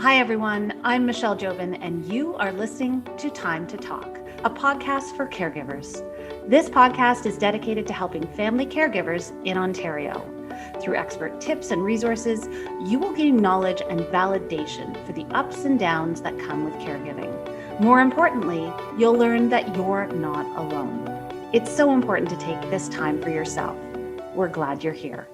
Hi, everyone. I'm Michelle Jobin, and you are listening to Time to Talk, a podcast for caregivers. This podcast is dedicated to helping family caregivers in Ontario. Through expert tips and resources, you will gain knowledge and validation for the ups and downs that come with caregiving. More importantly, you'll learn that you're not alone. It's so important to take this time for yourself. We're glad you're here.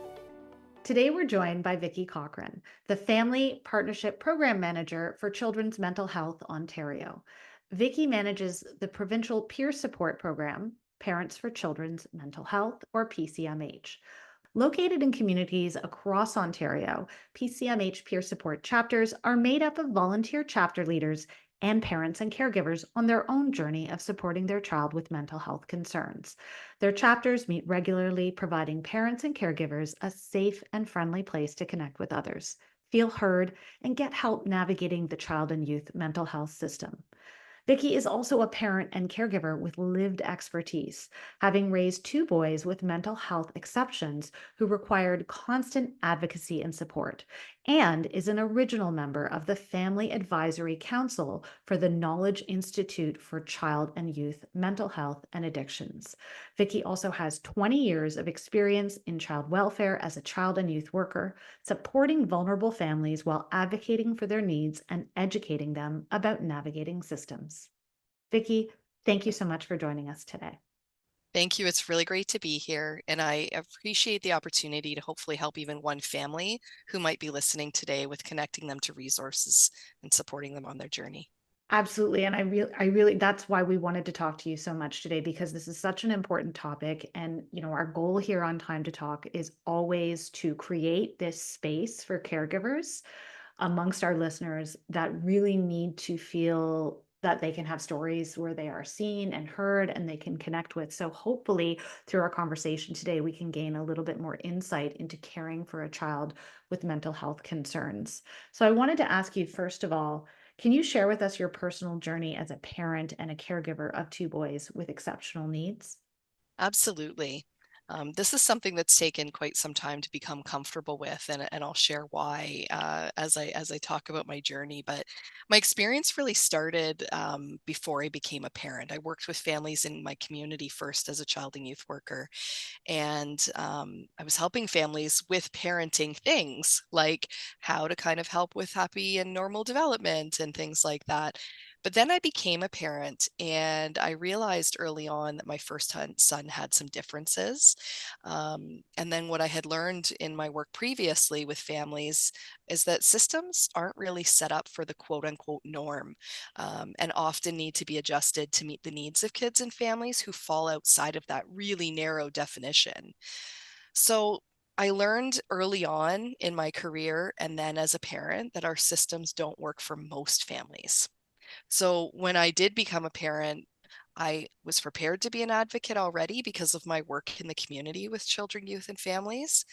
Today, we're joined by Vicki Cochrane, the Family Partnership Program Manager for Children's Mental Health Ontario. Vicki manages the provincial peer support program, Parents for Children's Mental Health, or PCMH. Located in communities across Ontario, PCMH peer support chapters are made up of volunteer chapter leaders and parents and caregivers on their own journey of supporting their child with mental health concerns. Their chapters meet regularly, providing parents and caregivers a safe and friendly place to connect with others, feel heard, and get help navigating the child and youth mental health system. Vicki is also a parent and caregiver with lived expertise, having raised two boys with mental health exceptions who required constant advocacy and support, and is an original member of the Family Advisory Council for the Knowledge Institute for Child and Youth Mental Health and Addictions. Vicki also has 20 years of experience in child welfare as a child and youth worker, supporting vulnerable families while advocating for their needs and educating them about navigating systems. Vicki, thank you so much for joining us today. Thank you. It's really great to be here. And I appreciate the opportunity to hopefully help even one family who might be listening today with connecting them to resources and supporting them on their journey. Absolutely. And I really, that's why we wanted to talk to you so much today, because this is such an important topic. And, our goal here on Time to Talk is always to create this space for caregivers amongst our listeners that really need to feel that they can have stories where they are seen and heard and they can connect with. So hopefully through our conversation today, we can gain a little bit more insight into caring for a child with mental health concerns. So I wanted to ask you, first of all, can you share with us your personal journey as a parent and a caregiver of two boys with exceptional needs? Absolutely. This is something that's taken quite some time to become comfortable with, and I'll share why as I talk about my journey. But my experience really started before I became a parent. I worked with families in my community first as a child and youth worker, and I was helping families with parenting things like how to kind of help with happy and normal development and things like that. But then I became a parent and I realized early on that my first son had some differences. And then what I had learned in my work previously with families is that systems aren't really set up for the quote unquote norm, and often need to be adjusted to meet the needs of kids and families who fall outside of that really narrow definition. So I learned early on in my career and then as a parent that our systems don't work for most families. So when I did become a parent, I was prepared to be an advocate already because of my work in the community with children, youth, and families.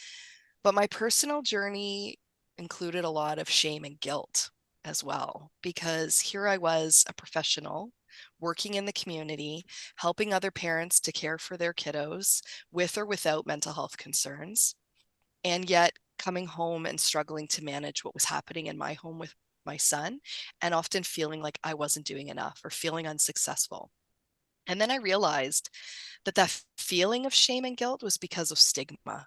But my personal journey included a lot of shame and guilt as well, because here I was, a professional working in the community, helping other parents to care for their kiddos with or without mental health concerns, and yet coming home and struggling to manage what was happening in my home with my son, and often feeling like I wasn't doing enough or feeling unsuccessful. And then I realized that that feeling of shame and guilt was because of stigma.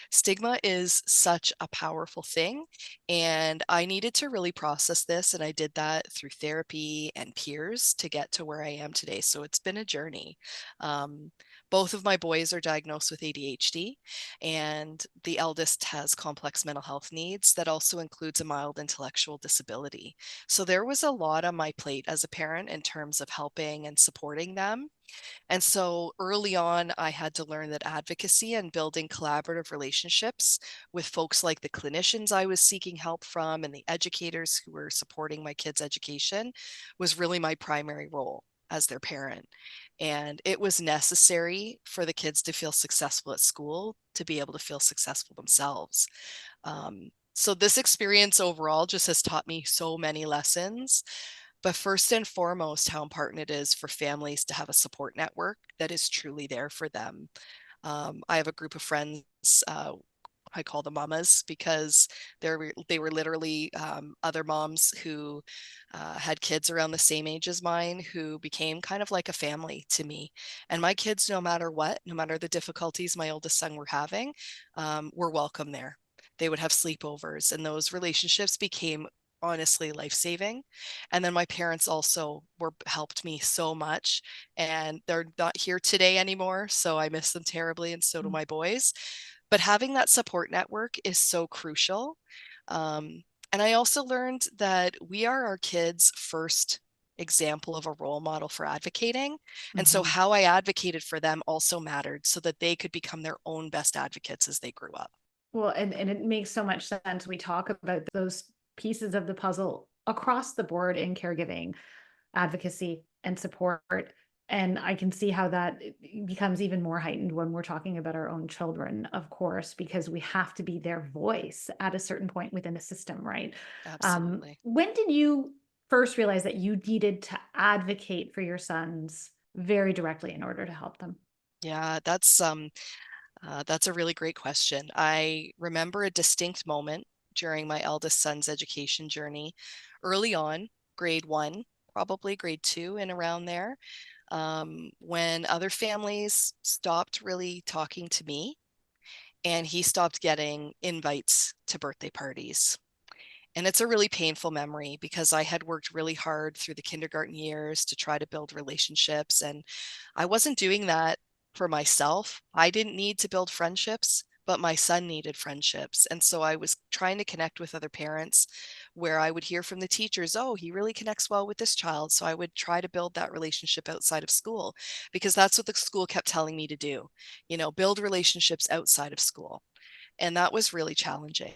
Stigma is such a powerful thing, and I needed to really process this, and I did that through therapy and peers to get to where I am today. So it's been a journey. Um, Both of my boys are diagnosed with ADHD, and the eldest has complex mental health needs that also includes a mild intellectual disability. So there was a lot on my plate as a parent in terms of helping and supporting them. And so early on, I had to learn that advocacy and building collaborative relationships with folks like the clinicians I was seeking help from and the educators who were supporting my kids' education was really my primary role as their parent. And it was necessary for the kids to feel successful at school to be able to feel successful themselves. So this experience overall just has taught me so many lessons, but first and foremost, how important it is for families to have a support network that is truly there for them. I have a group of friends I call them mamas because they were literally other moms who had kids around the same age as mine who became kind of like a family to me. And my kids, no matter what, no matter the difficulties my oldest son were having, were welcome there. They would have sleepovers, and those relationships became honestly life-saving. And then my parents also were helped me so much, and they're not here today anymore, so I miss them terribly, and so do my boys. But having that support network is so crucial. And I also learned that we are our kids' first example of a role model for advocating. And so Mm-hmm. how I advocated for them also mattered so that they could become their own best advocates as they grew up. Well, and it makes so much sense. We talk about those pieces of the puzzle across the board in caregiving, advocacy, and support. And I can see how that becomes even more heightened when we're talking about our own children, of course, because we have to be their voice at a certain point within a system, right? Absolutely. When did you first realize that you needed to advocate for your sons very directly in order to help them? Yeah, that's a really great question. I remember a distinct moment during my eldest son's education journey early on, grade one, probably grade two, and around there, when other families stopped really talking to me and he stopped getting invites to birthday parties. And it's a really painful memory because I had worked really hard through the kindergarten years to try to build relationships. And I wasn't doing that for myself. I didn't need to build friendships, but my son needed friendships. And so I was trying to connect with other parents where I would hear from the teachers, oh, he really connects well with this child. So I would try to build that relationship outside of school because that's what the school kept telling me to do, build relationships outside of school. And that was really challenging.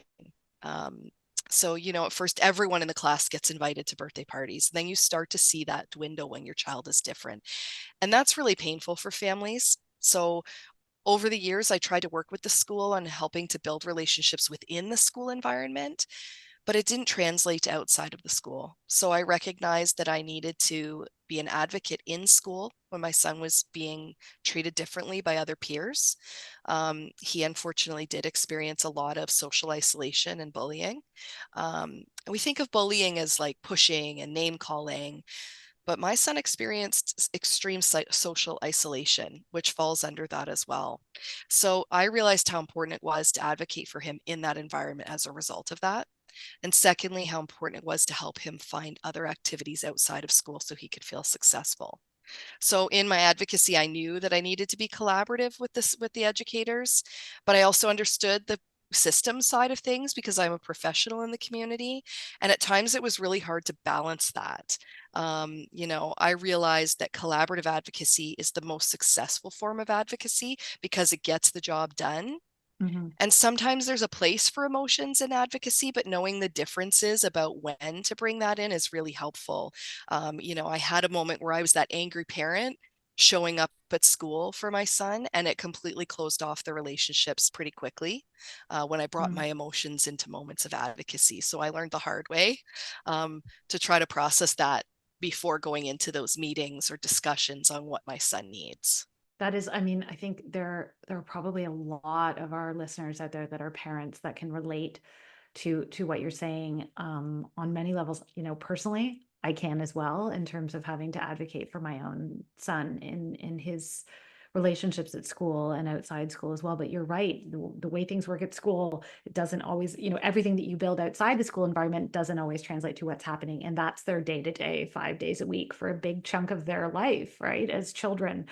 Um, so, at first, everyone in the class gets invited to birthday parties. Then you start to see that dwindle when your child is different. And that's really painful for families. So, over the years, I tried to work with the school on helping to build relationships within the school environment, but it didn't translate outside of the school. So I recognized that I needed to be an advocate in school when my son was being treated differently by other peers. He unfortunately did experience a lot of social isolation and bullying. And we think of bullying as like pushing and name calling, but my son experienced extreme social isolation, which falls under that as well. So I realized how important it was to advocate for him in that environment as a result of that. And secondly, how important it was to help him find other activities outside of school so he could feel successful. So in my advocacy, I knew that I needed to be collaborative with the educators, but I also understood the system side of things because I'm a professional in the community. And at times it was really hard to balance that. I realized that collaborative advocacy is the most successful form of advocacy because it gets the job done. Mm-hmm. And sometimes there's a place for emotions in advocacy, but knowing the differences about when to bring that in is really helpful. I had a moment where I was that angry parent showing up at school for my son, and it completely closed off the relationships pretty quickly when I brought my emotions into moments of advocacy. So I learned the hard way to try to process that before going into those meetings or discussions on what my son needs. That is, I mean, I think there are probably a lot of our listeners out there that are parents that can relate to what you're saying on many levels. Personally, I can as well in terms of having to advocate for my own son in his relationships at school and outside school as well. But you're right, the way things work at school, it doesn't always, everything that you build outside the school environment doesn't always translate to what's happening, and that's their day to day, 5 days a week for a big chunk of their life, right? As children,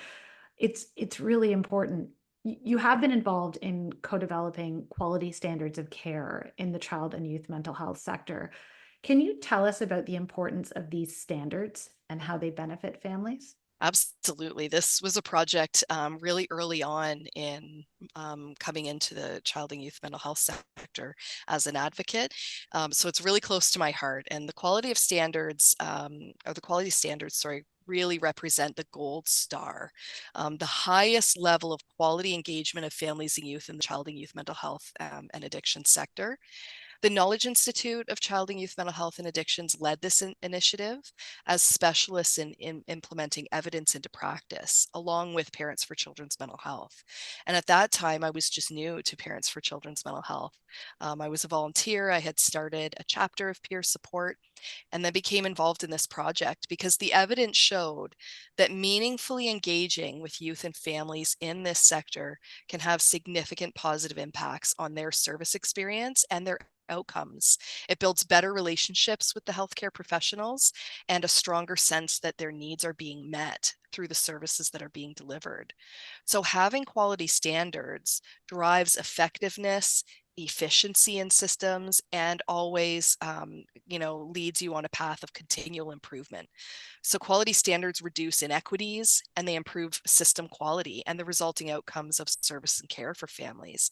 it's really important. You have been involved in co-developing quality standards of care in the child and youth mental health sector. Can you tell us about the importance of these standards and how they benefit families? Absolutely. This was a project really early on in coming into the child and youth mental health sector as an advocate. So it's really close to my heart. And the quality standards, sorry, really represent the gold star, the highest level of quality engagement of families and youth in the child and youth mental health and addiction sector. The Knowledge Institute of Child and Youth Mental Health and Addictions led this initiative as specialists in implementing evidence into practice, along with Parents for Children's Mental Health. And at that time, I was just new to Parents for Children's Mental Health. I was a volunteer. I had started a chapter of peer support and then became involved in this project because the evidence showed that meaningfully engaging with youth and families in this sector can have significant positive impacts on their service experience and their outcomes. It builds better relationships with the healthcare professionals and a stronger sense that their needs are being met through the services that are being delivered. So having quality standards drives effectiveness, efficiency in systems, and always leads you on a path of continual improvement. So quality standards reduce inequities and they improve system quality and the resulting outcomes of service and care for families.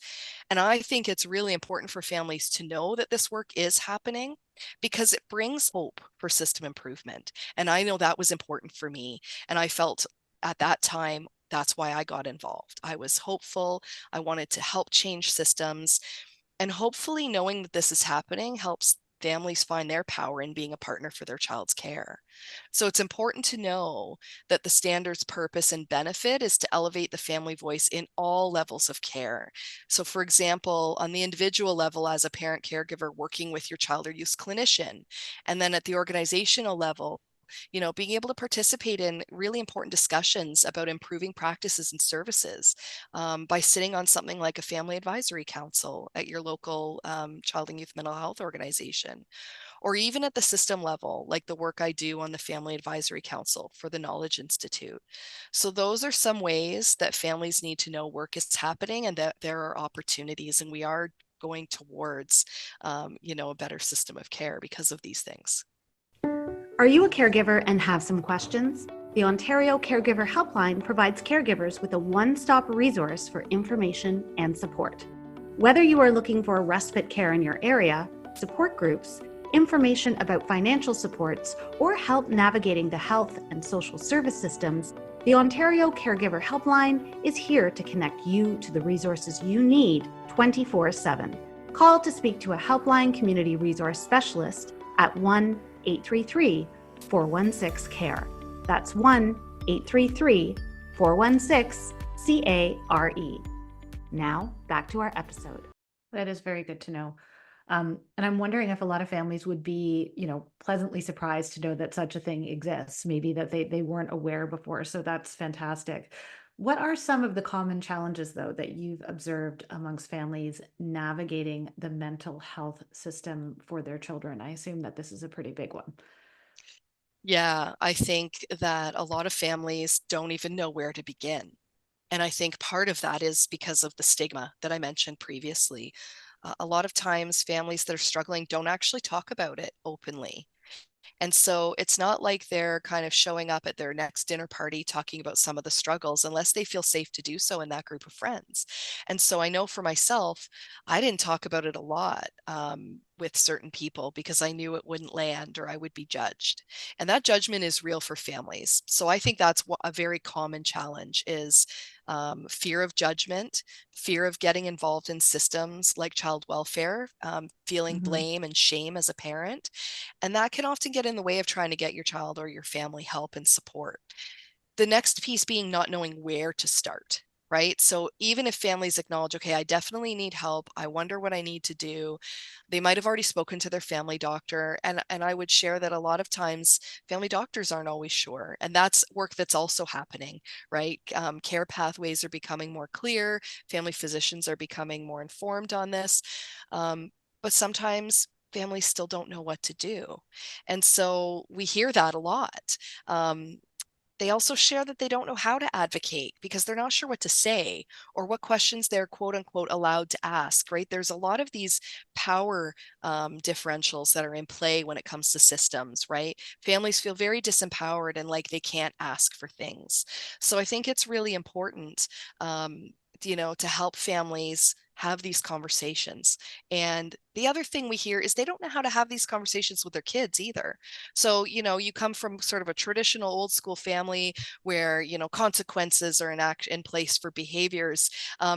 And I think it's really important for families to know that this work is happening because it brings hope for system improvement. And I know that was important for me. And I felt at that time, that's why I got involved. I was hopeful. I wanted to help change systems. And hopefully knowing that this is happening helps families find their power in being a partner for their child's care. So it's important to know that the standard's purpose and benefit is to elevate the family voice in all levels of care. So for example, on the individual level as a parent caregiver working with your child or youth clinician, and then at the organizational level, being able to participate in really important discussions about improving practices and services by sitting on something like a family advisory council at your local child and youth mental health organization, or even at the system level, like the work I do on the Family Advisory Council for the Knowledge Institute. So those are some ways that families need to know work is happening and that there are opportunities, and we are going towards, a better system of care because of these things. Are you a caregiver and have some questions? The Ontario Caregiver Helpline provides caregivers with a one-stop resource for information and support. Whether you are looking for respite care in your area, support groups, information about financial supports, or help navigating the health and social service systems, the Ontario Caregiver Helpline is here to connect you to the resources you need 24/7. Call to speak to a Helpline Community Resource Specialist at 1-833-416-CARE. That's 1-833-416-CARE. Now, back to our episode. That is very good to know. And I'm wondering if a lot of families would be, pleasantly surprised to know that such a thing exists, maybe that they weren't aware before. So that's fantastic. What are some of the common challenges, though, that you've observed amongst families navigating the mental health system for their children? I assume that this is a pretty big one. Yeah, I think that a lot of families don't even know where to begin. And I think part of that is because of the stigma that I mentioned previously. A lot of times, families that are struggling don't actually talk about it openly. And so it's not like they're kind of showing up at their next dinner party talking about some of the struggles unless they feel safe to do so in that group of friends. And so I know for myself, I didn't talk about it a lot with certain people because I knew it wouldn't land or I would be judged. And that judgment is real for families. So I think that's a very common challenge is fear of judgment, fear of getting involved in systems like child welfare, feeling blame and shame as a parent. And that can often get in the way of trying to get your child or your family help and support. The next piece being not knowing where to start, right? So even if families acknowledge, okay, I definitely need help, I wonder what I need to do, they might have already spoken to their family doctor. And I would share that a lot of times family doctors aren't always sure. And that's work that's also happening, right? Care pathways are becoming more clear. Family physicians are becoming more informed on this. But sometimes families still don't know what to do. And so we hear that a lot. They also share that they don't know how to advocate because they're not sure what to say or what questions they're quote unquote allowed to ask, right? There's a lot of these power differentials that are in play when it comes to systems, right? Families feel very disempowered and like they can't ask for things. So I think it's really important, to help families have these conversations. And the other thing we hear is they don't know how to have these conversations with their kids either. So, you come from sort of a traditional old school family where, consequences are in place for behaviors,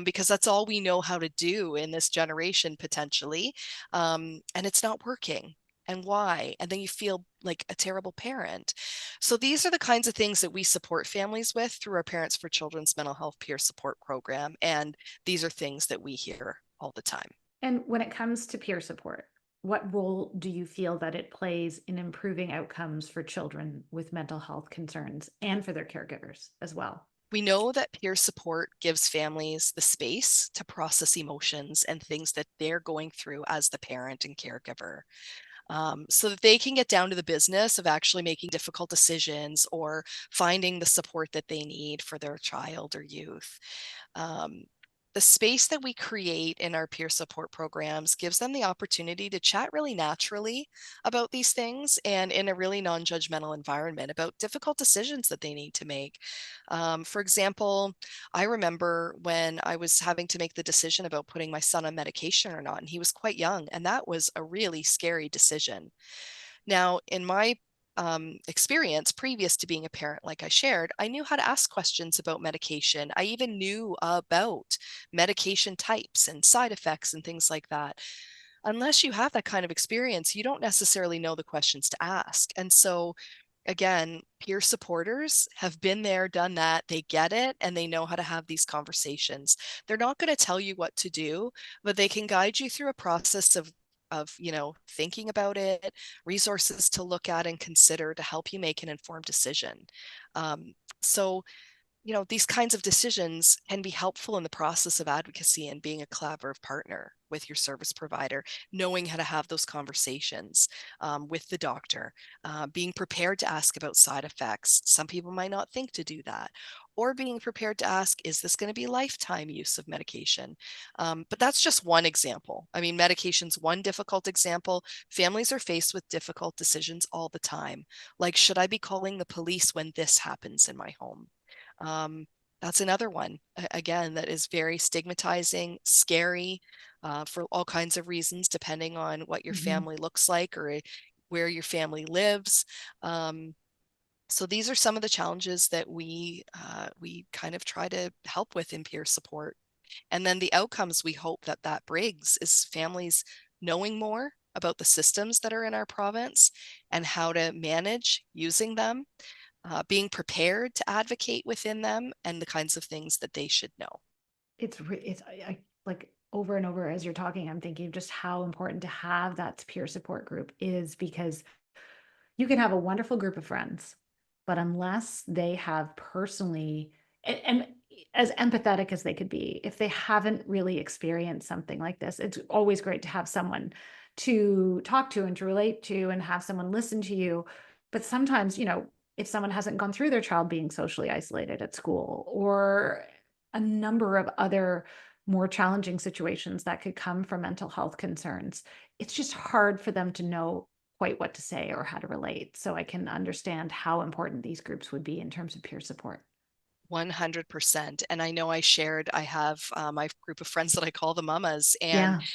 because that's all we know how to do in this generation potentially. And it's not working. And why? And then you feel like a terrible parent. So these are the kinds of things that we support families with through our Parents for Children's Mental Health Peer Support Program. And these are things that we hear all the time. And when it comes to peer support, what role do you feel that it plays in improving outcomes for children with mental health concerns and for their caregivers as well? We know that peer support gives families the space to process emotions and things that they're going through as the parent and caregiver, so that they can get down to the business of actually making difficult decisions or finding the support that they need for their child or youth. Um, the space that we create in our peer support programs gives them the opportunity to chat really naturally about these things and in a really non-judgmental environment about difficult decisions that they need to make. For example, I remember when I was having to make the decision about putting my son on medication or not, and he was quite young, and that was a really scary decision. Now, in my experience previous to being a parent, like I shared, I knew how to ask questions about medication. I even knew about medication types and side effects and things like that. Unless you have that kind of experience, you don't necessarily know the questions to ask. And so, again, peer supporters have been there, done that. They get it and they know how to have these conversations. They're not going to tell you what to do, but they can guide you through a process of thinking about it, resources to look at and consider to help you make an informed decision. So these kinds of decisions can be helpful in the process of advocacy and being a collaborative partner with your service provider, knowing how to have those conversations with the doctor, being prepared to ask about side effects. Some people might not think to do that. Or being prepared to ask, is this going to be lifetime use of medication? But that's just one example. I mean, medication's one difficult example. Families are faced with difficult decisions all the time. Like, should I be calling the police when this happens in my home? Um, that's another one, again, that is very stigmatizing, scary, for all kinds of reasons, depending on what your Mhm. family looks like or where your family lives. So these are some of the challenges that we kind of try to help with in peer support. And then the outcomes we hope that that brings is families knowing more about the systems that are in our province and how to manage using them, being prepared to advocate within them, and the kinds of things that they should know. It's I like over and over as you're talking, I'm thinking of just how important to have that peer support group is, because you can have a wonderful group of friends, but unless they have personally and as empathetic as they could be, if they haven't really experienced something like this, it's always great to have someone to talk to and to relate to and have someone listen to you. But sometimes, if someone hasn't gone through their child being socially isolated at school or a number of other more challenging situations that could come from mental health concerns, it's just hard for them to know quite what to say or how to relate. So I can understand how important these groups would be in terms of peer support. 100%. And I know I have my group of friends that I call the mamas, and Yeah.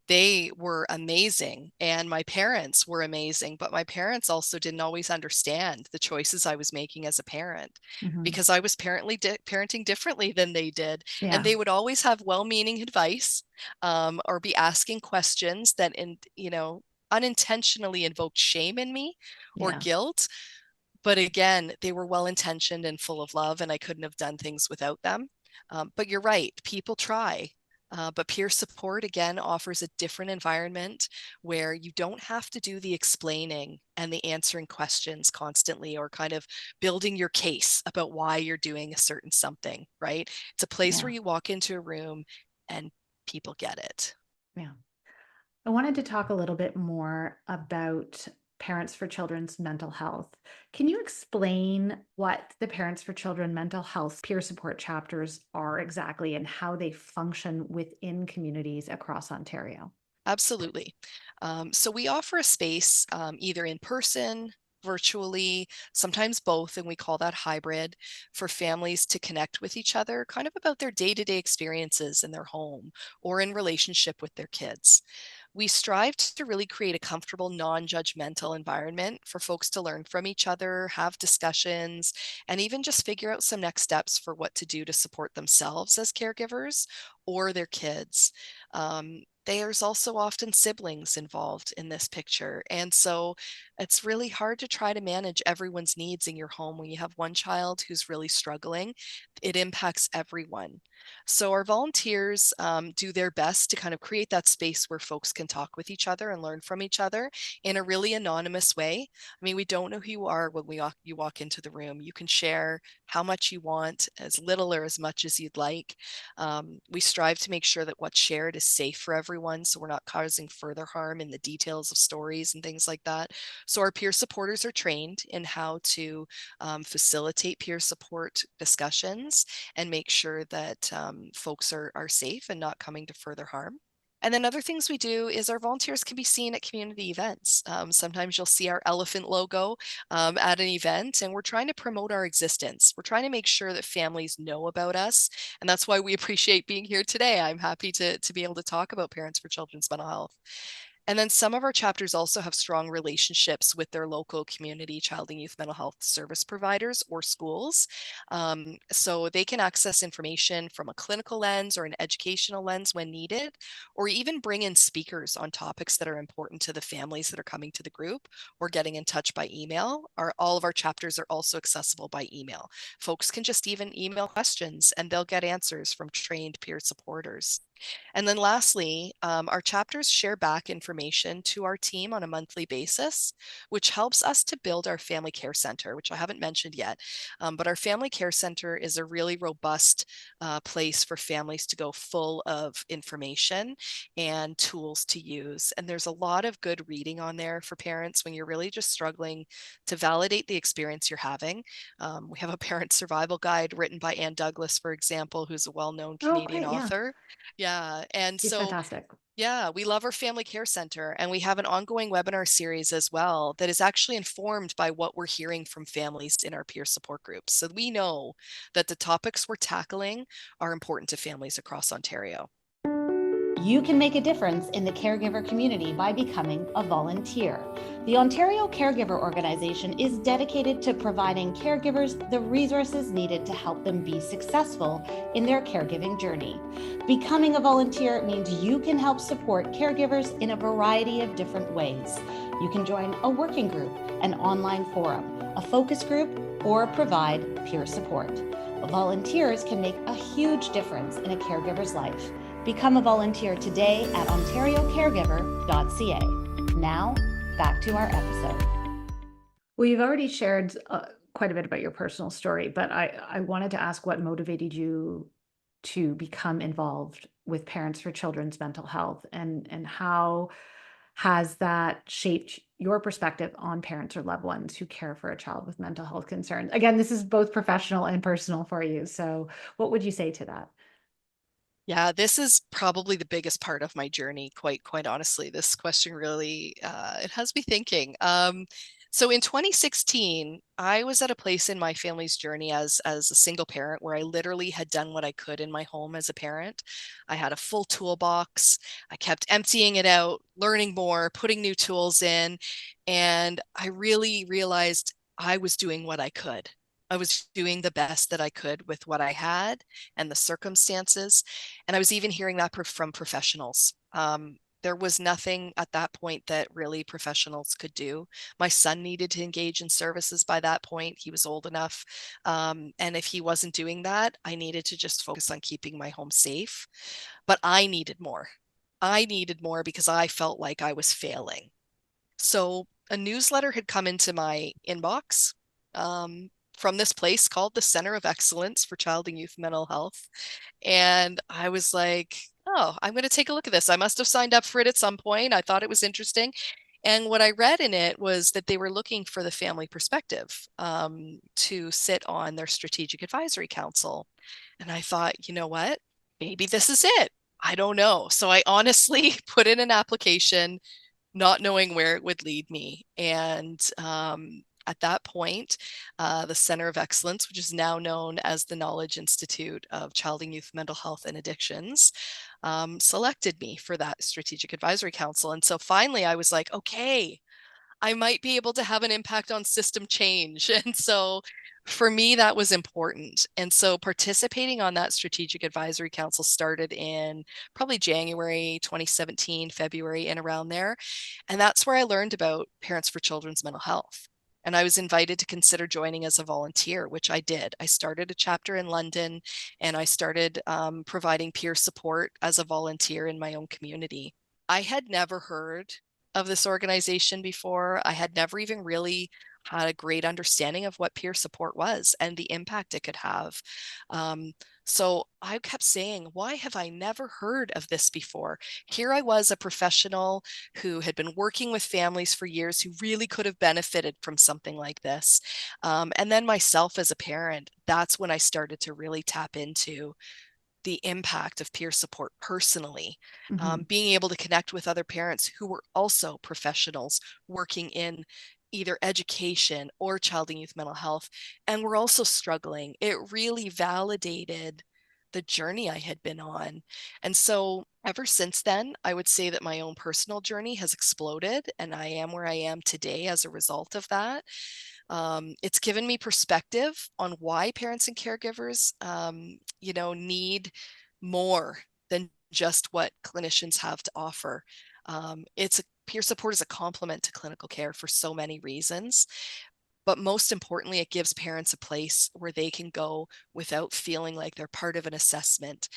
they were amazing. And my parents were amazing, but my parents also didn't always understand the choices I was making as a parent Mhm. because I was parenting differently than they did. And Yeah. they would always have well-meaning advice, or be asking questions that, unintentionally invoked shame in me or Yeah. guilt. But again, they were well intentioned and full of love, and I couldn't have done things without them. But you're right, people try. But peer support, again, offers a different environment where you don't have to do the explaining and the answering questions constantly or kind of building your case about why you're doing a certain something, right? It's a place where Yeah. you walk into a room and people get it. Yeah. I wanted to talk a little bit more about Parents for Children's mental health. Can you explain what the Parents for Children mental health peer support chapters are exactly and how they function within communities across Ontario? Absolutely. So we offer a space, either in person, virtually, sometimes both, and we call that hybrid, for families to connect with each other, kind of about their day-to-day experiences in their home or in relationship with their kids. We strive to really create a comfortable, non-judgmental environment for folks to learn from each other, have discussions, and even just figure out some next steps for what to do to support themselves as caregivers or their kids. There's also often siblings involved in this picture. And so it's really hard to try to manage everyone's needs in your home when you have one child who's really struggling. It impacts everyone. So our volunteers do their best to kind of create that space where folks can talk with each other and learn from each other in a really anonymous way. I mean, we don't know who you are when you walk into the room. You can share how much you want, as little or as much as you'd like. We strive to make sure that what's shared is safe for everyone, so we're not causing further harm in the details of stories and things like that. So our peer supporters are trained in how to facilitate peer support discussions and make sure that folks are safe and not coming to further harm. And then other things we do is our volunteers can be seen at community events. Sometimes you'll see our elephant logo at an event, and we're trying to promote our existence. We're trying to make sure that families know about us, and that's why we appreciate being here today. I'm happy to be able to talk about Parents for Children's Mental Health. And then some of our chapters also have strong relationships with their local community child and youth mental health service providers or schools. So they can access information from a clinical lens or an educational lens when needed, or even bring in speakers on topics that are important to the families that are coming to the group or getting in touch by email. All of our chapters are also accessible by email. Folks can just even email questions and they'll get answers from trained peer supporters. And then lastly, our chapters share back information to our team on a monthly basis, which helps us to build our family care center, which I haven't mentioned yet. But our family care center is a really robust place for families to go, full of information and tools to use. And there's a lot of good reading on there for parents when you're really just struggling to validate the experience you're having. We have a parent survival guide written by Ann Douglas, for example, who's a well-known Oh, Canadian great. Yeah. author. Yeah. And She's so, fantastic. yeah, we love our family care center, and we have an ongoing webinar series as well that is actually informed by what we're hearing from families in our peer support groups. So we know that the topics we're tackling are important to families across Ontario. You can make a difference in the caregiver community by becoming a volunteer. The Ontario Caregiver Organization is dedicated to providing caregivers the resources needed to help them be successful in their caregiving journey. Becoming a volunteer means you can help support caregivers in a variety of different ways. You can join a working group, an online forum, a focus group, or provide peer support. Volunteers can make a huge difference in a caregiver's life. Become a volunteer today at ontariocaregiver.ca. Now, back to our episode. Well, you've already shared quite a bit about your personal story, but I wanted to ask what motivated you to become involved with Parents for Children's Mental Health, and how has that shaped your perspective on parents or loved ones who care for a child with mental health concerns? Again, this is both professional and personal for you. So what would you say to that? Yeah, this is probably the biggest part of my journey, quite honestly. This question really it has me thinking. So in 2016, I was at a place in my family's journey as a single parent where I literally had done what I could in my home as a parent. I had a full toolbox. I kept emptying it out, learning more, putting new tools in, and I really realized I was doing what I could. I was doing the best that I could with what I had and the circumstances. And I was even hearing that from professionals. There was nothing at that point that really professionals could do. My son needed to engage in services by that point. He was old enough. And if he wasn't doing that, I needed to just focus on keeping my home safe. But I needed more. I needed more because I felt like I was failing. So a newsletter had come into my inbox from this place called the Center of Excellence for Child and Youth Mental Health. And I was like, oh, I'm going to take a look at this. I must have signed up for it at some point. I thought it was interesting. And what I read in it was that they were looking for the family perspective to sit on their strategic advisory council. And I thought, you know what? Maybe this is it. I don't know. So I honestly put in an application, not knowing where it would lead me. And At that point, the Center of Excellence, which is now known as the Knowledge Institute of Child and Youth Mental Health and Addictions, selected me for that Strategic Advisory Council. And so finally I was like, okay, I might be able to have an impact on system change. And so for me, that was important. And so participating on that Strategic Advisory Council started in probably January 2017, February, and around there. And that's where I learned about Parents for Children's mental health. And I was invited to consider joining as a volunteer, which I did. I started a chapter in London, and I started providing peer support as a volunteer in my own community. I had never heard of this organization before. I had never even really had a great understanding of what peer support was and the impact it could have. So I kept saying, why have I never heard of this before? Here I was, a professional who had been working with families for years who really could have benefited from something like this. And then myself as a parent, that's when I started to really tap into the impact of peer support personally, being able to connect with other parents who were also professionals working in either education or child and youth mental health, and were also struggling. It really validated the journey I had been on. And so ever since then, I would say that my own personal journey has exploded, and I am where I am today as a result of that. It's given me perspective on why parents and caregivers, need more than just what clinicians have to offer. Peer support is a complement to clinical care for so many reasons. But most importantly, it gives parents a place where they can go without feeling like they're part of an assessment,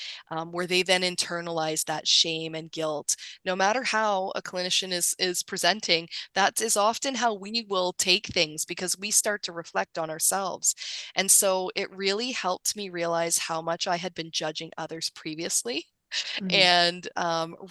where they then internalize that shame and guilt. No matter how a clinician is presenting, that is often how we will take things because we start to reflect on ourselves. And so it really helped me realize how much I had been judging others previously, Mm-hmm. and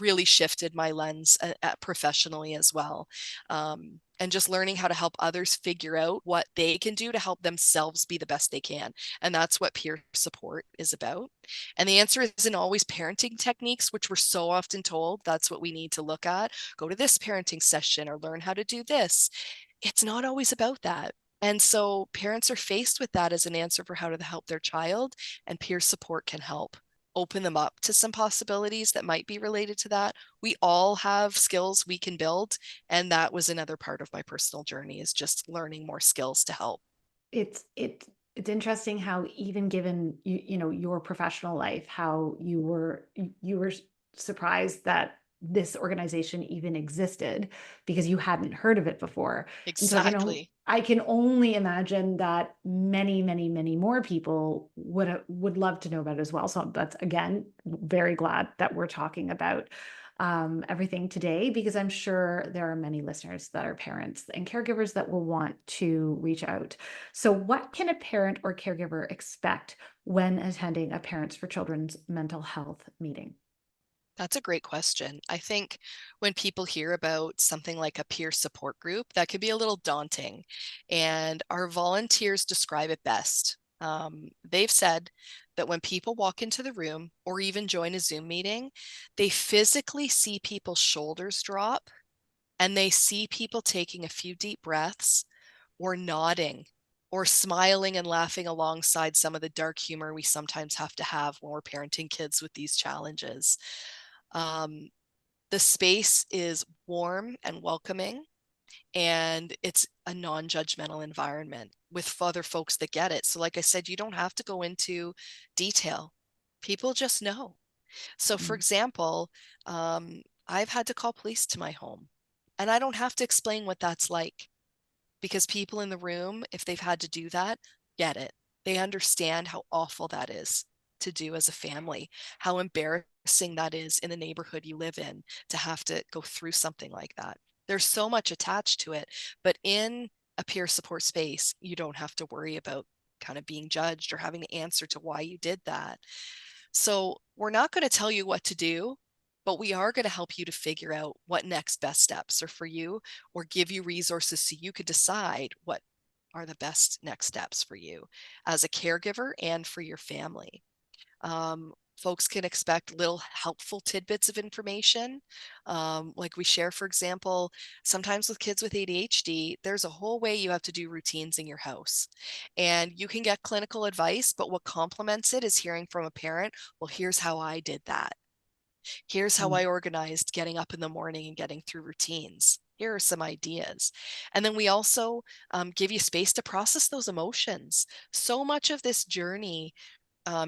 really shifted my lens professionally as well. And just learning how to help others figure out what they can do to help themselves be the best they can. And that's what peer support is about. And the answer isn't always parenting techniques, which we're so often told that's what we need to look at. Go to this parenting session or learn how to do this. It's not always about that. And so parents are faced with that as an answer for how to help their child, and peer support can help open them up to some possibilities that might be related to that. We all have skills we can build, and that was another part of my personal journey, is just learning more skills to help. It's interesting how, even given your professional life, how you were surprised that this organization even existed because you hadn't heard of it before. And so Exactly. I can only imagine that many, many, many more people would love to know about it as well. So that's, again, very glad that we're talking about everything today, because I'm sure there are many listeners that are parents and caregivers that will want to reach out. So, what can a parent or caregiver expect when attending a Parents for Children's mental health meeting? That's a great question. I think when people hear about something like a peer support group, that could be a little daunting. And our volunteers describe it best. They've said that when people walk into the room or even join a Zoom meeting, they physically see people's shoulders drop, and they see people taking a few deep breaths or nodding or smiling and laughing alongside some of the dark humor we sometimes have to have when we're parenting kids with these challenges. Um, the space is warm and welcoming, and it's a non-judgmental environment with other folks that get it. So like I said, you don't have to go into detail. People just know. So for Mm. example, I've had to call police to my home, and I don't have to explain what that's like, because people in the room, if they've had to do that, get it. They understand how awful that is to do as a family, how embarrassing that is in the neighborhood you live in to have to go through something like that. There's so much attached to it, but in a peer support space, you don't have to worry about kind of being judged or having to answer to why you did that. So we're not going to tell you what to do, but we are going to help you to figure out what next best steps are for you, or give you resources so you could decide what are the best next steps for you as a caregiver and for your family. folks can expect little helpful tidbits of information. Like we share, for example, sometimes with kids with ADHD, there's a whole way you have to do routines in your house. And you can get clinical advice, but what complements it is hearing from a parent, well, here's how I did that. Here's how I organized getting up in the morning and getting through routines. Here are some ideas. And then we also give you space to process those emotions. So much of this journey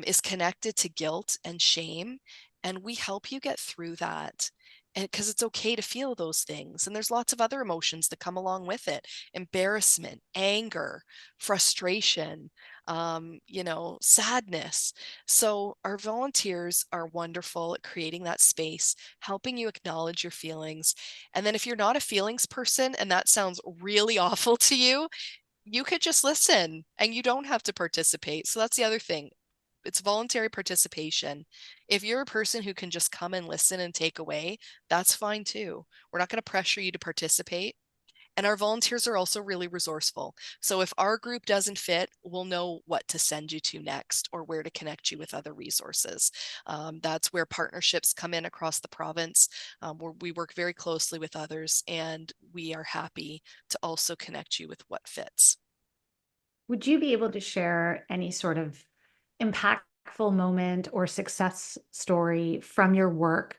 is connected to guilt and shame, and we help you get through that. And because it's okay to feel those things. And there's lots of other emotions that come along with it: embarrassment, anger, frustration, sadness. So our volunteers are wonderful at creating that space, helping you acknowledge your feelings. And then if you're not a feelings person and that sounds really awful to you, you could just listen and you don't have to participate. So that's the other thing. It's voluntary participation. If you're a person who can just come and listen and take away, that's fine too. We're not going to pressure you to participate. And our volunteers are also really resourceful. So if our group doesn't fit, we'll know what to send you to next or where to connect you with other resources. That's where partnerships come in across the province, where we work very closely with others, and we are happy to also connect you with what fits. Would you be able to share any sort of impactful moment or success story from your work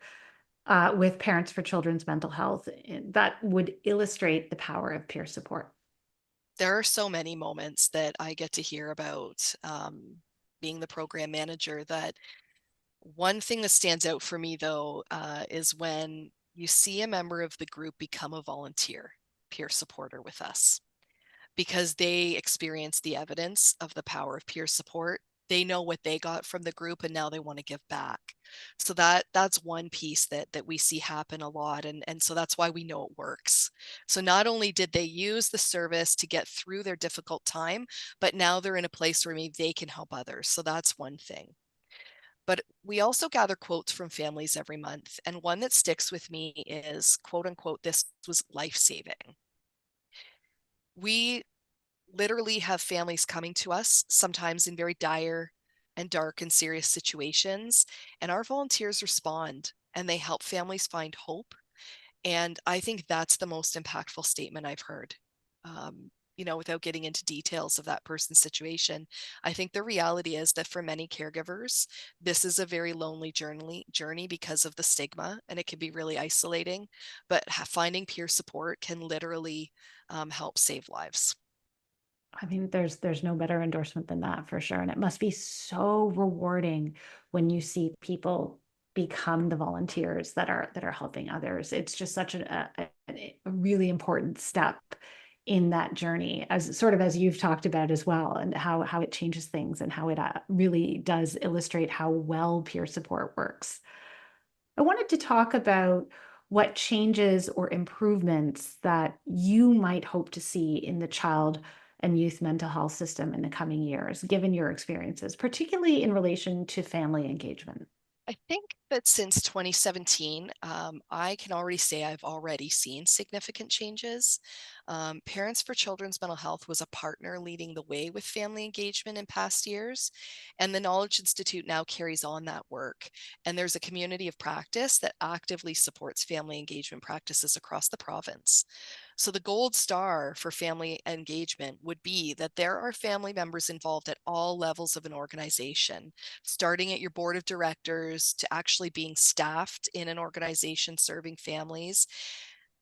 with Parents for Children's Mental Health that would illustrate the power of peer support? There are so many moments that I get to hear about, being the program manager. That one thing that stands out for me, though, is when you see a member of the group become a volunteer peer supporter with us, because they experience the evidence of the power of peer support. They know what they got from the group and now they want to give back. So that's one piece that we see happen a lot. And so that's why we know it works. So not only did they use the service to get through their difficult time, but now they're in a place where maybe they can help others. So that's one thing. But we also gather quotes from families every month. And one that sticks with me is, quote unquote, "This was life-saving." We literally have families coming to us, sometimes in very dire and dark and serious situations, and our volunteers respond and they help families find hope. And I think that's the most impactful statement I've heard. Without getting into details of that person's situation, I think the reality is that for many caregivers, this is a very lonely journey because of the stigma, and it can be really isolating. But finding peer support can literally help save lives. I mean, there's no better endorsement than that for sure. And it must be so rewarding when you see people become the volunteers that are helping others. It's just such a really important step in that journey, as sort of as you've talked about as well, and how it changes things and how it really does illustrate how well peer support works. I wanted to talk about what changes or improvements that you might hope to see in the child and youth mental health system in the coming years, given your experiences, particularly in relation to family engagement. I think that since 2017, I can already say I've already seen significant changes. Parents for Children's Mental Health was a partner leading the way with family engagement in past years, and the Knowledge Institute now carries on that work. And there's a community of practice that actively supports family engagement practices across the province. So the gold star for family engagement would be that there are family members involved at all levels of an organization, starting at your board of directors to actually being staffed in an organization serving families,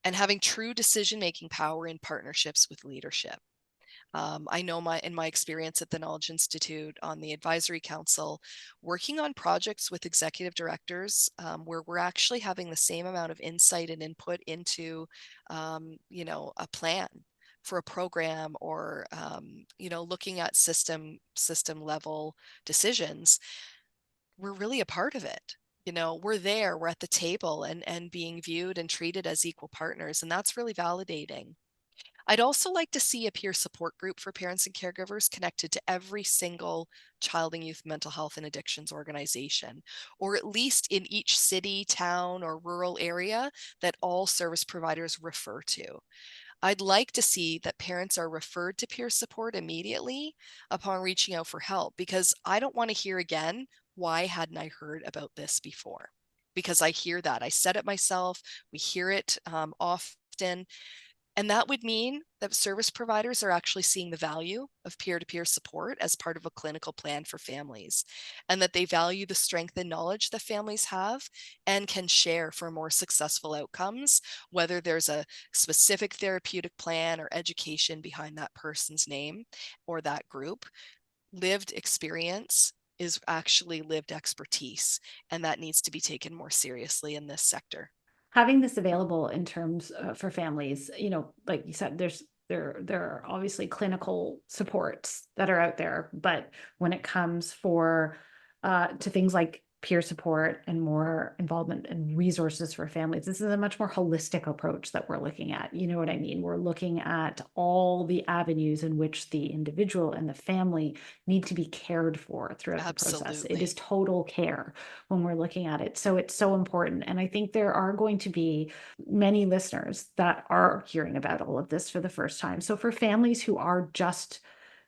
and having true decision-making power in partnerships with leadership. I know in my experience at the Knowledge Institute on the advisory council, working on projects with executive directors, where we're actually having the same amount of insight and input into, a plan for a program, or looking at system level decisions. We're really a part of it. We're there, we're at the table, and being viewed and treated as equal partners, and that's really validating. I'd also like to see a peer support group for parents and caregivers connected to every single child and youth mental health and addictions organization, or at least in each city, town, or rural area that all service providers refer to. I'd like to see that parents are referred to peer support immediately upon reaching out for help, because I don't want to hear again, why hadn't I heard about this before? Because I hear that. I said it myself. We hear it often. And that would mean that service providers are actually seeing the value of peer-to-peer support as part of a clinical plan for families, and that they value the strength and knowledge that families have and can share for more successful outcomes, whether there's a specific therapeutic plan or education behind that person's name or that group. Lived experience is actually lived expertise, and that needs to be taken more seriously in this sector. Having this available in terms for families, like you said, there are obviously clinical supports that are out there, but when it comes to things like peer support and more involvement and resources for families, this is a much more holistic approach that we're looking at. You know what I mean? We're looking at all the avenues in which the individual and the family need to be cared for throughout the process. It is Absolutely. total care when we're looking at it. So it's so important. And I think there are going to be many listeners that are hearing about all of this for the first time. So for families who are just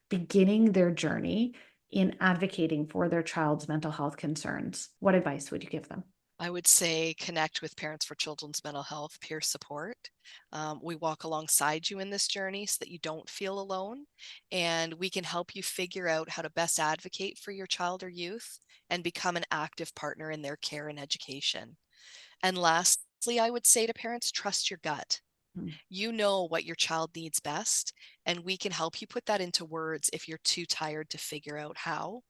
beginning their journey in advocating for their child's mental health concerns, what advice would you give them? I would say connect with Parents for Children's Mental Health peer support. We walk alongside you in this journey so that you don't feel alone, and we can help you figure out how to best advocate for your child or youth and become an active partner in their care and education. And lastly, I would say to parents, trust your gut. Mm. You know what your child needs best, and we can help you put that into words if you're too tired to figure out how.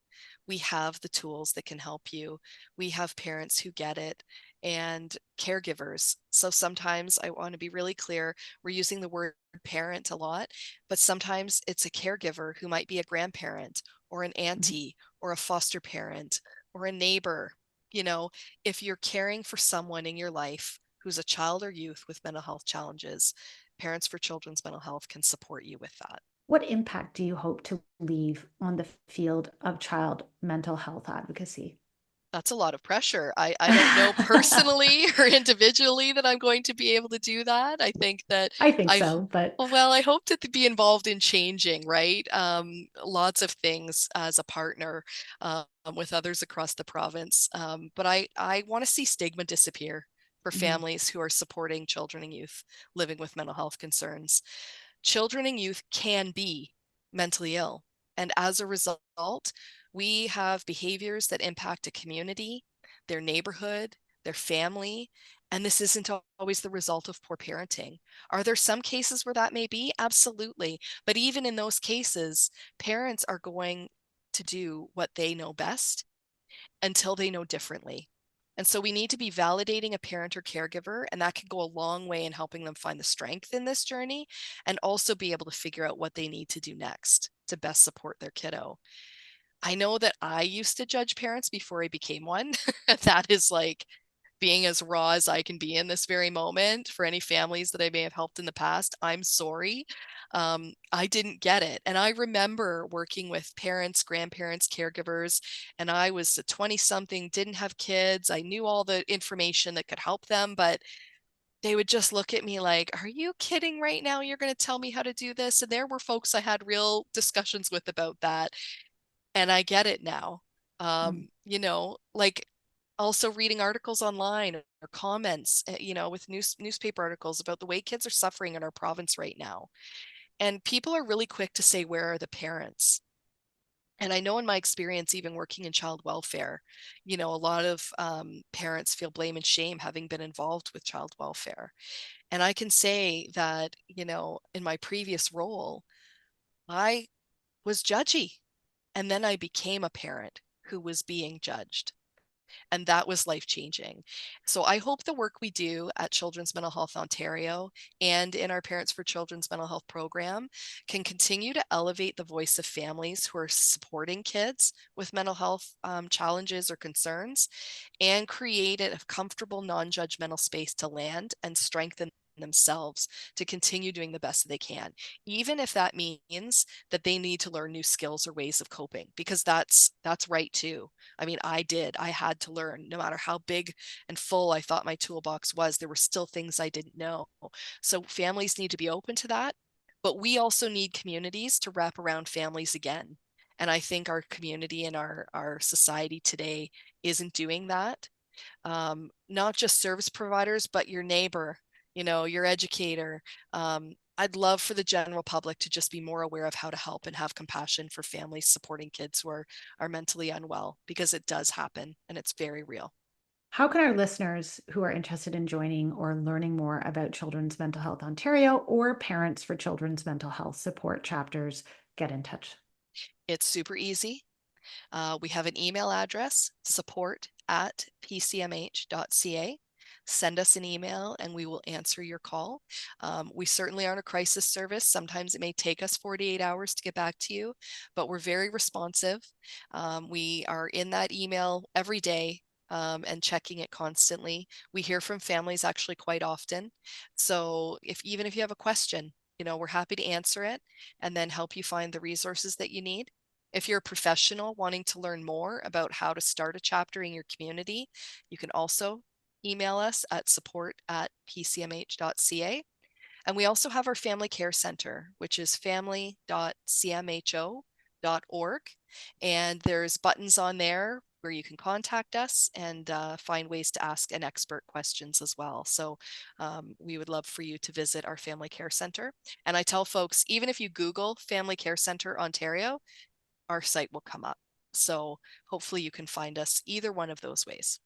We have the tools that can help you. We have parents who get it and caregivers. So sometimes I want to be really clear, we're using the word parent a lot, but sometimes it's a caregiver who might be a grandparent or an Mhm. auntie or a foster parent or a neighbor. You know, if you're caring for someone in your life who's a child or youth with mental health challenges, Parents for Children's Mental Health can support you with that. What impact do you hope to leave on the field of child mental health advocacy? That's a lot of pressure. I don't know personally or individually that I'm going to be able to do that. I think that I think I, so, but well, I hope to be involved in changing, right? Lots of things as a partner with others across the province. But I want to see stigma disappear for mhm, families who are supporting children and youth living with mental health concerns. Children and youth can be mentally ill. And as a result, we have behaviors that impact a community, their neighborhood, their family, and this isn't always the result of poor parenting. Are there some cases where that may be? Absolutely. But even in those cases, parents are going to do what they know best until they know differently. And so we need to be validating a parent or caregiver, and that can go a long way in helping them find the strength in this journey and also be able to figure out what they need to do next to best support their kiddo. I know that I used to judge parents before I became one. That is like being as raw as I can be in this very moment. For any families that I may have helped in the past, I'm sorry. I didn't get it. And I remember working with parents, grandparents, caregivers, and I was a 20 something, didn't have kids. I knew all the information that could help them, but they would just look at me like, are you kidding right now? You're going to tell me how to do this? And there were folks I had real discussions with about that. And I get it now. mm. Like also reading articles online or comments, with newspaper articles about the way kids are suffering in our province right now. And people are really quick to say, where are the parents? And I know in my experience, even working in child welfare, a lot of parents feel blame and shame having been involved with child welfare. And I can say that, in my previous role, I was judgy. And then I became a parent who was being judged. And that was life changing. So I hope the work we do at Children's Mental Health Ontario and in our Parents for Children's Mental Health program can continue to elevate the voice of families who are supporting kids with mental health challenges or concerns and create a comfortable, non judgmental space to land and strengthen themselves to continue doing the best that they can, even if that means that they need to learn new skills or ways of coping, because that's right too. I mean, I had to learn. No matter how big and full I thought my toolbox was, there were still things I didn't know. So families need to be open to that, but we also need communities to wrap around families again And I think our community and our society today isn't doing that. Not just service providers, but your neighbor, your educator. I'd love for the general public to just be more aware of how to help and have compassion for families supporting kids who are mentally unwell, because it does happen and it's very real. How can our listeners who are interested in joining or learning more about Children's Mental Health Ontario or Parents for Children's Mental Health Support chapters get in touch? It's super easy. We have an email address, support@pcmh.ca. Send us an email and we will answer your call. We certainly aren't a crisis service. Sometimes it may take us 48 hours to get back to you, but we're very responsive. We are in that email every day and checking it constantly. We hear from families actually quite often. So even if you have a question, we're happy to answer it and then help you find the resources that you need. If you're a professional wanting to learn more about how to start a chapter in your community, you can also email us at support@pcmh.ca. And we also have our Family Care Center, which is family.cmho.org. And there's buttons on there where you can contact us and find ways to ask an expert questions as well. So we would love for you to visit our Family Care Center. And I tell folks, even if you Google Family Care Center Ontario, our site will come up. So hopefully you can find us either one of those ways.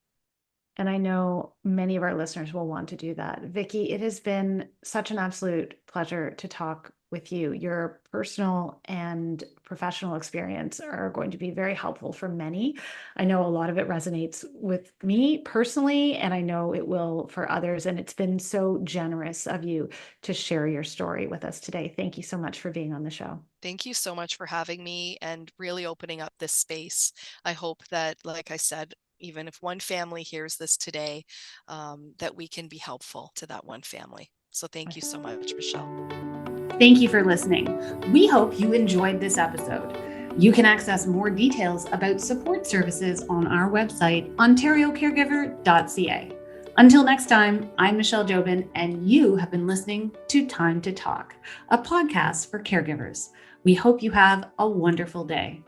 And I know many of our listeners will want to do that. Vicki, it has been such an absolute pleasure to talk with you. Your personal and professional experience are going to be very helpful for many. I know a lot of it resonates with me personally, and I know it will for others. And it's been so generous of you to share your story with us today. Thank you so much for being on the show. Thank you so much for having me and really opening up this space. I hope that, like I said, even if one family hears this today, that we can be helpful to that one family. So thank you so much, Michelle. Thank you for listening. We hope you enjoyed this episode. You can access more details about support services on our website, ontariocaregiver.ca. Until next time, I'm Michelle Jobin, and you have been listening to Time to Talk, a podcast for caregivers. We hope you have a wonderful day.